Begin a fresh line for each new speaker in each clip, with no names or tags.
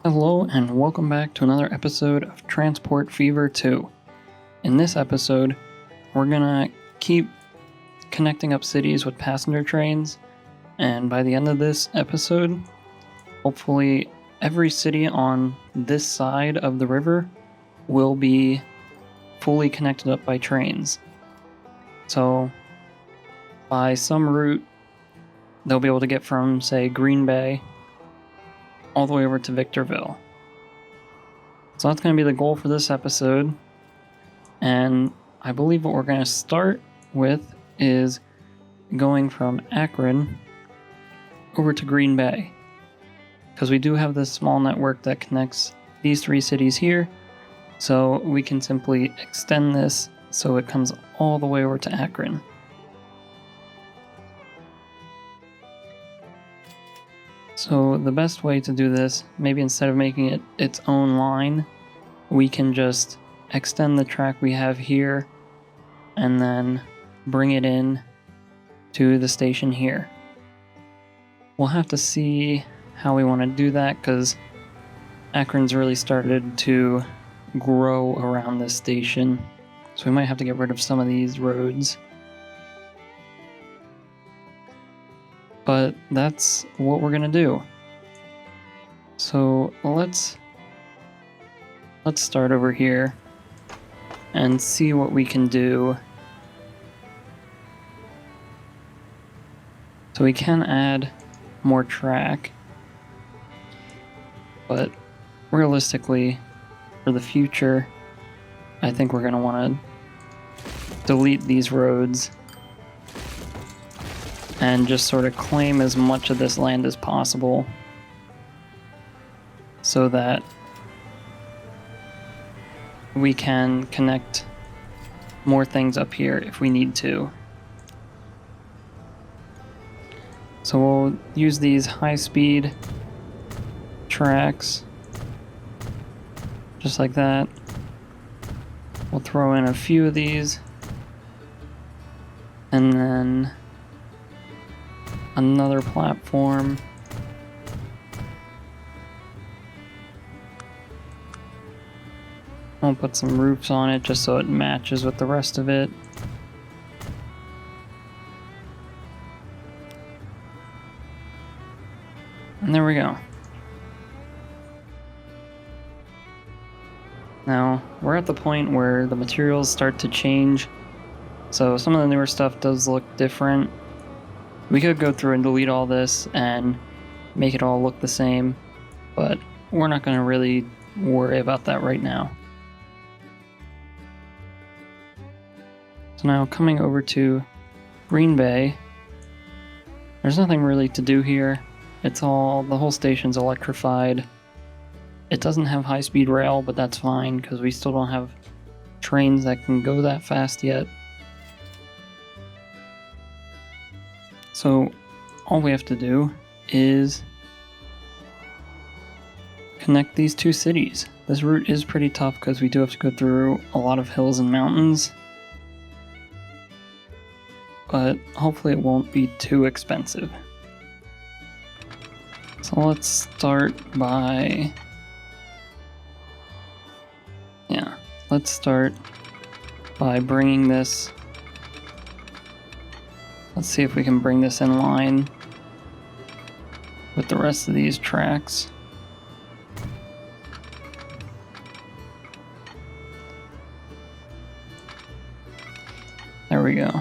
Hello and welcome back to another episode of Transport Fever 2. In this episode, we're gonna keep connecting up cities with passenger trains, and by the end of this episode, hopefully every city on this side of the river will be fully connected up by trains. So, by some route, they'll be able to get from, say, Green Bay all the way over to Victorville. So that's going to be the goal for this episode. And I believe what we're going to start with is going from Akron over to Green Bay. Because we do have this small network that connects these three cities here. So we can simply extend this so it comes all the way over to Akron. So the best way to do this, maybe instead of making it its own line, we can just extend the track we have here and then bring it in to the station here. We'll have to see how we want to do that because Akron's really started to grow around this station, so we might have to get rid of some of these roads. But that's what we're gonna do. So let's start over here and see what we can do. So we can add more track, but realistically, for the future, I think we're gonna want to delete these roads and just sort of claim as much of this land as possible so that we can connect more things up here if we need to. So we'll use these high-speed tracks just like that. We'll throw in a few of these and then another platform. I'll put some roofs on it just so it matches with the rest of it. And there we go. Now, we're at the point where the materials start to change, so some of the newer stuff does look different. We could go through and delete all this and make it all look the same, but we're not going to really worry about that right now. So now coming over to Green Bay, there's nothing really to do here. The whole station's electrified. It doesn't have high-speed rail, but that's fine because we still don't have trains that can go that fast yet. So all we have to do is connect these two cities. This route is pretty tough because we do have to go through a lot of hills and mountains, but hopefully it won't be too expensive. So let's start by bringing this. Let's see if we can bring this in line with the rest of these tracks. There we go.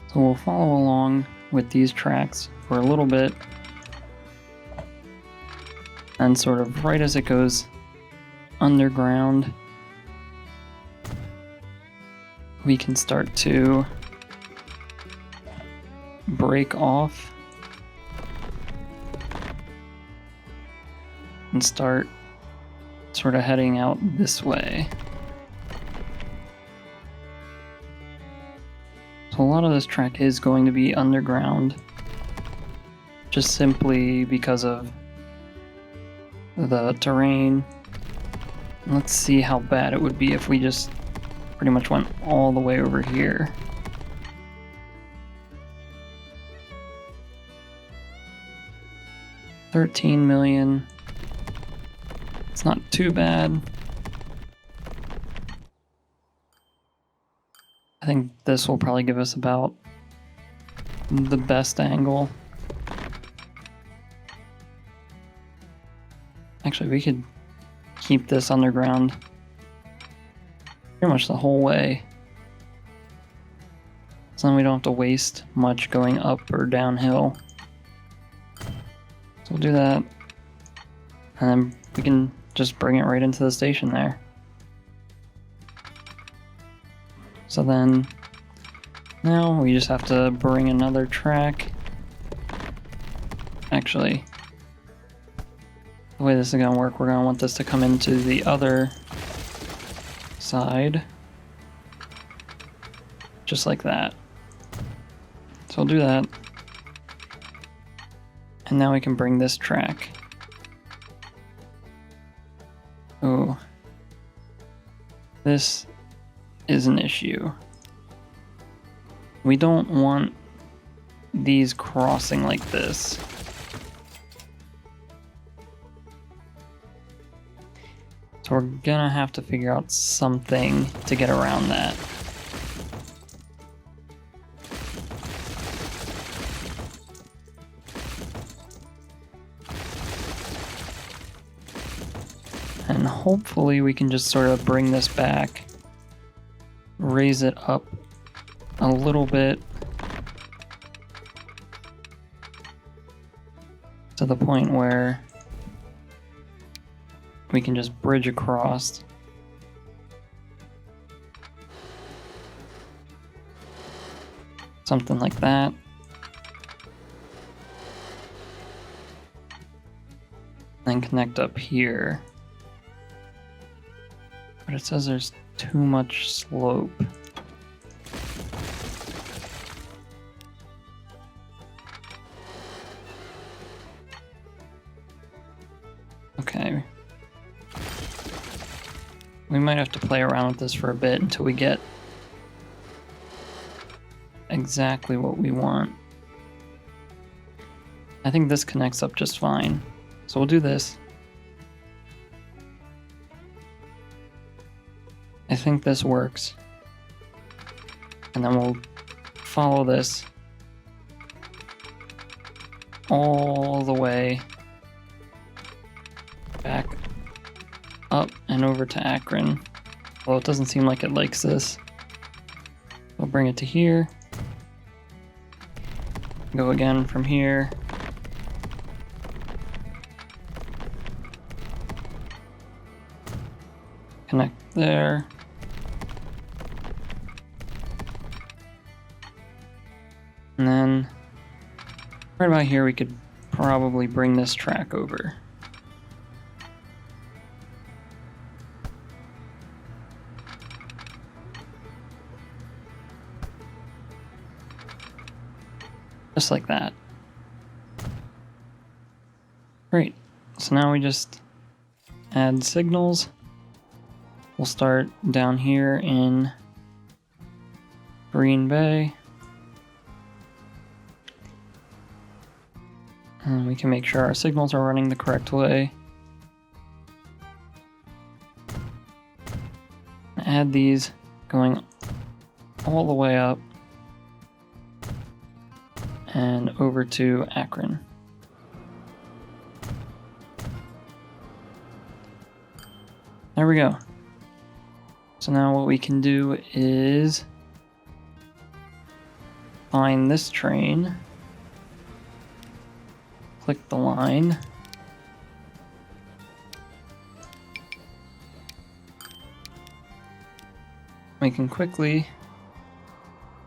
So we'll follow along with these tracks for a little bit, and sort of right as it goes underground, we can start to break off and start sort of heading out this way. So a lot of this track is going to be underground, just simply because of the terrain. Let's see how bad it would be if we just pretty much went all the way over here. $13 million. It's not too bad. I think this will probably give us about the best angle. Actually, we could keep this underground pretty much the whole way. So then we don't have to waste much going up or downhill. So we'll do that. And then we can just bring it right into the station there. So then now we just have to bring another track. Actually, the way this is going to work, we're going to want this to come into the other side. Just like that. So we'll do that. And now we can bring this track. Oh. This is an issue. We don't want these crossing like this. So we're gonna have to figure out something to get around that. And hopefully we can just sort of bring this back, raise it up a little bit to the point where we can just bridge across. Something like that. Then connect up here. But it says there's too much slope. Okay. We might have to play around with this for a bit until we get exactly what we want. I think this connects up just fine. So we'll do this. I think this works. And then we'll follow this all the way back up and over to Akron. Well, it doesn't seem like it likes this. We'll bring it to here. Go again from here. Connect there. And then right about here we could probably bring this track over. Just like that. Great. So now we just add signals. We'll start down here in Green Bay. And we can make sure our signals are running the correct way. Add these going all the way up and over to Akron. There we go. So now what we can do is find this train, click the line, we can quickly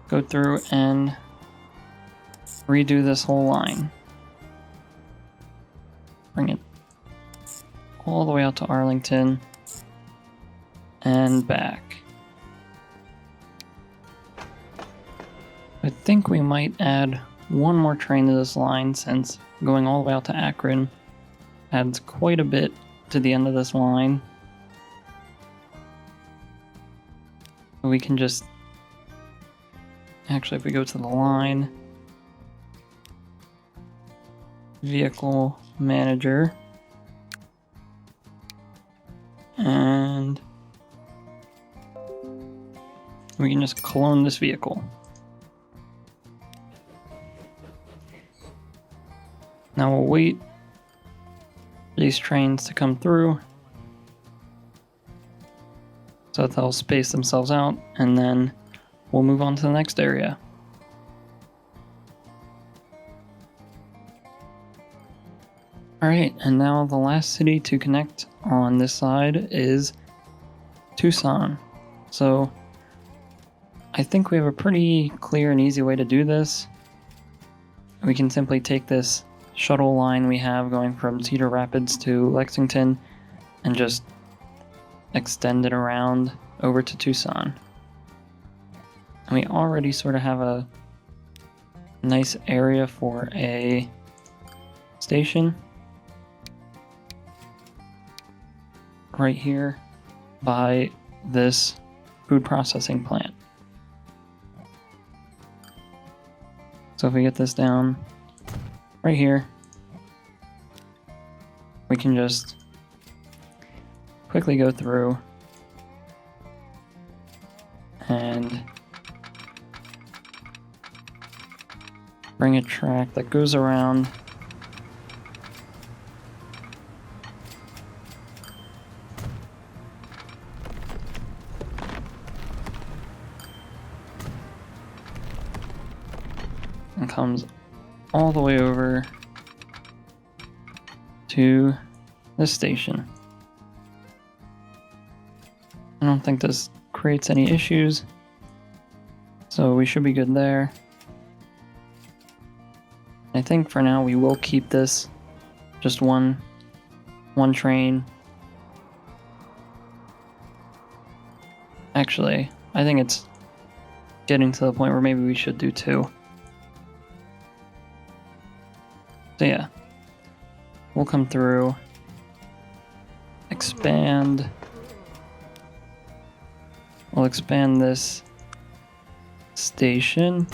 go through and redo this whole line. Bring it all the way out to Arlington and back. I think we might add one more train to this line, since going all the way out to Akron adds quite a bit to the end of this line. we can just, actually if we go to the line, vehicle manager, and we can just clone this vehicle. Now we'll wait for these trains to come through so that they'll space themselves out, and then we'll move on to the next area. Alright, and now the last city to connect on this side is Tucson. So I think we have a pretty clear and easy way to do this. We can simply take this shuttle line we have going from Cedar Rapids to Lexington and just extend it around over to Tucson. And we already sort of have a nice area for a station right here by this food processing plant. So if we get this down right here, we can just quickly go through and bring a track that goes around and comes all the way over to this station. I don't think this creates any issues, so we should be good there. I think for now we will keep this just one train. Actually, I think it's getting to the point where maybe we should do two. So yeah, we'll come through, expand. We'll expand this station.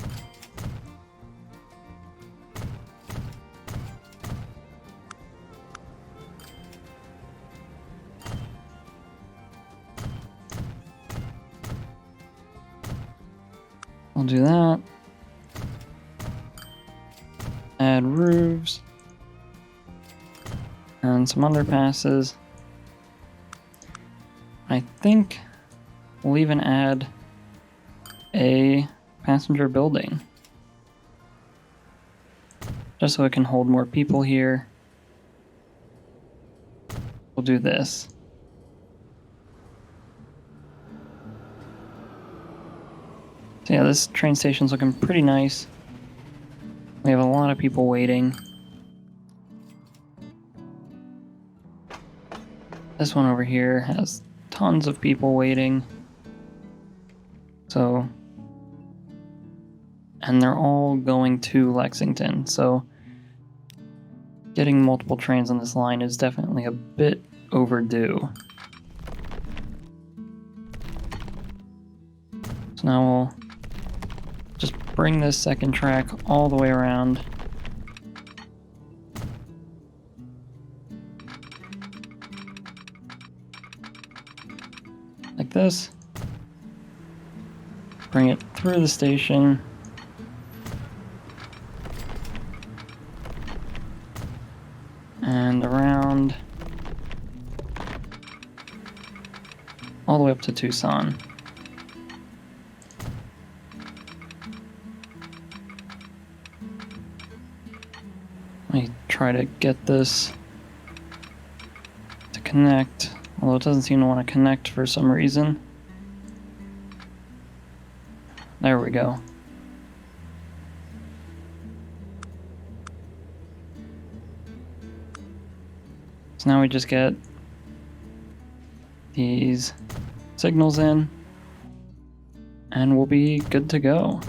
We'll do that. Add roofs and some underpasses. I think we'll even add a passenger building just so it can hold more people here. We'll do this. So yeah, this train station's looking pretty nice. We have a lot of people waiting. This one over here has tons of people waiting. So, and they're all going to Lexington, so getting multiple trains on this line is definitely a bit overdue. So now we'll just bring this second track all the way around. Like this. Bring it through the station. And around all the way up to Tucson. Let me try to get this to connect, although it doesn't seem to want to connect for some reason. There we go. So now we just get these signals in, and we'll be good to go.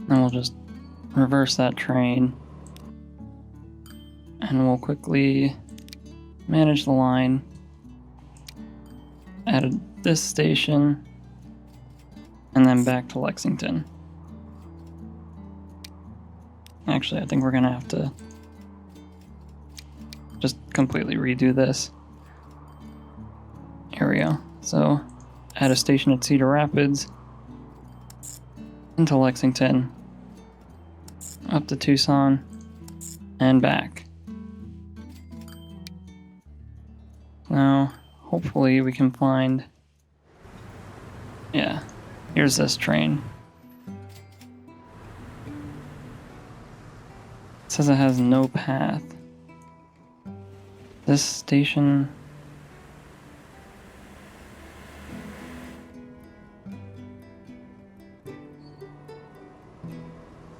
Then we'll just reverse that train, and we'll quickly manage the line, added this station, and then back to Lexington. Actually, I think we're gonna have to just completely redo this. Here we go. So, add a station at Cedar Rapids, into Lexington, up to Tucson, and back. Now, hopefully we can find... Yeah, here's this train. It says it has no path. This station...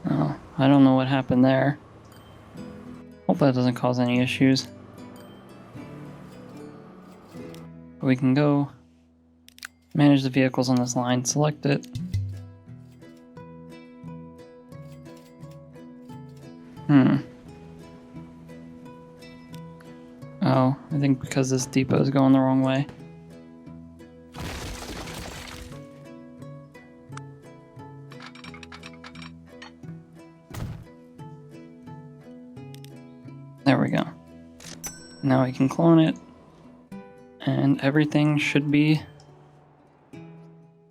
Oh, I don't know what happened there. Hopefully that doesn't cause any issues. But we can go manage the vehicles on this line, select it. Oh, I think because this depot is going the wrong way. There we go. Now we can clone it, and everything should be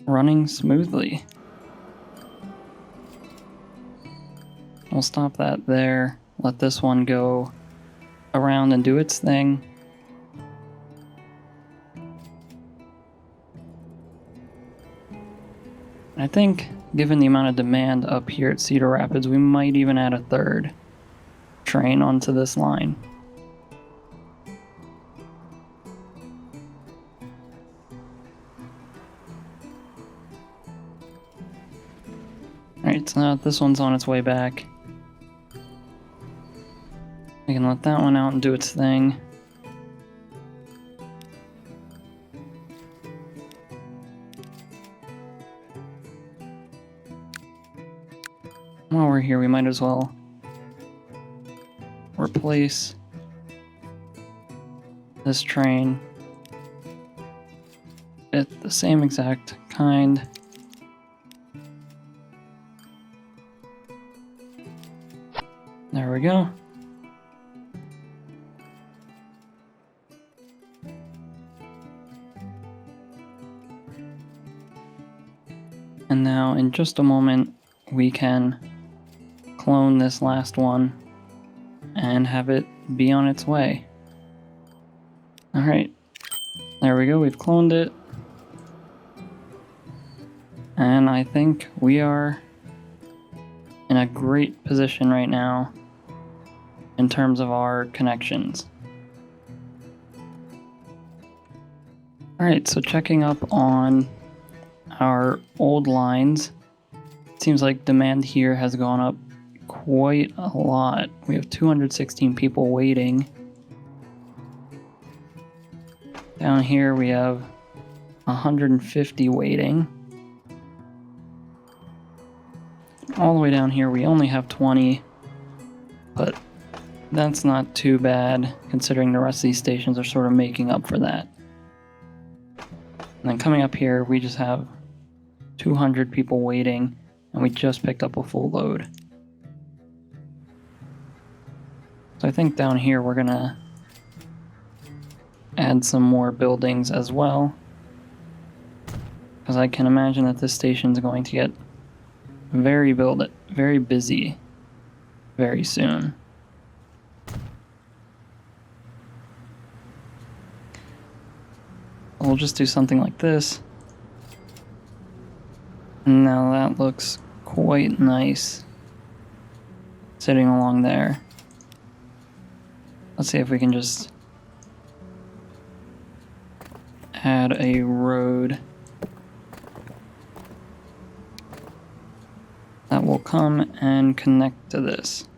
running smoothly. We'll stop that there, let this one go around and do its thing. I think, given the amount of demand up here at Cedar Rapids, we might even add a third train onto this line. Alright, so now this one's on its way back. We can let that one out and do its thing. While we're here, we might as well replace this train with the same exact kind. There we go. And now in just a moment we can clone this last one and have it be on its way. Alright, there we go, we've cloned it. And I think we are in a great position right now in terms of our connections. Alright, so checking up on our old lines, it seems like demand here has gone up quite a lot. We have 216 people waiting. Down here we have 150 waiting. All the way down here we only have 20, but that's not too bad considering the rest of these stations are sort of making up for that. And then coming up here we just have 200 people waiting, and we just picked up a full load. So I think down here we're gonna add some more buildings as well, because I can imagine that this station is going to get very busy very soon. We'll just do something like this. Now that looks quite nice sitting along there. Let's see if we can just add a road that will come and connect to this.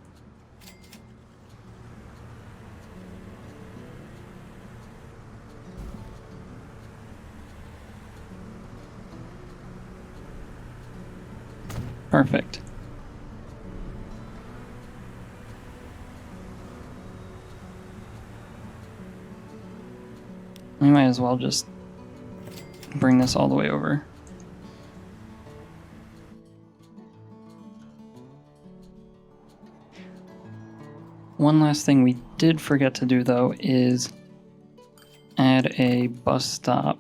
Perfect. We might as well just bring this all the way over. One last thing we did forget to do though is add a bus stop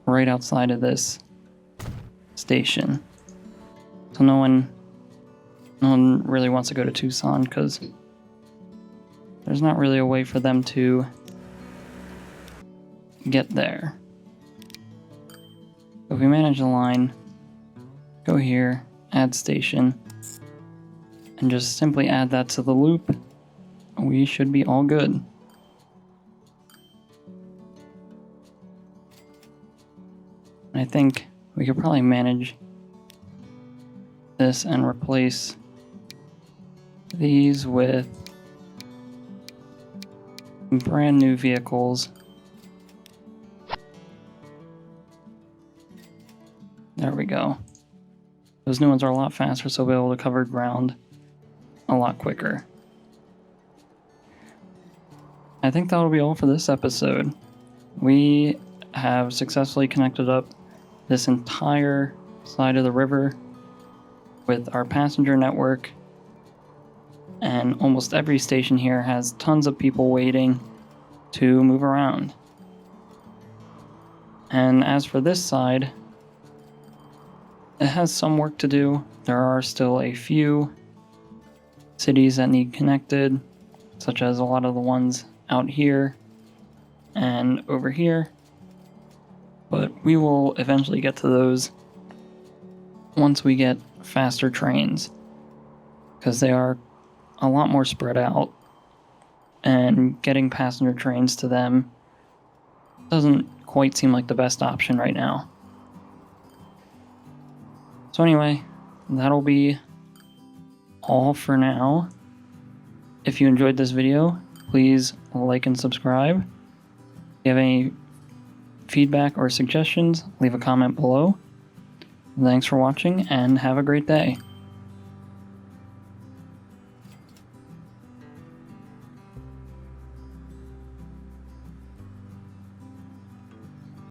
right outside of this station. So no one really wants to go to Tucson because there's not really a way for them to get there. If we manage the line, go here, add station, and just simply add that to the loop, we should be all good. I think we could probably manage this and replace these with brand new vehicles. There we go. Those new ones are a lot faster, so we'll be able to cover ground a lot quicker. I think that'll be all for this episode. We have successfully connected up this entire side of the river with our passenger network, and almost every station here has tons of people waiting to move around. And as for this side, it has some work to do. There are still a few cities that need connected, such as a lot of the ones out here and over here. But we will eventually get to those once we get faster trains, because they are a lot more spread out, and getting passenger trains to them doesn't quite seem like the best option right now. So anyway, that'll be all for now. If you enjoyed this video, please like and subscribe. If you have any feedback or suggestions, leave a comment below. Thanks for watching and have a great day.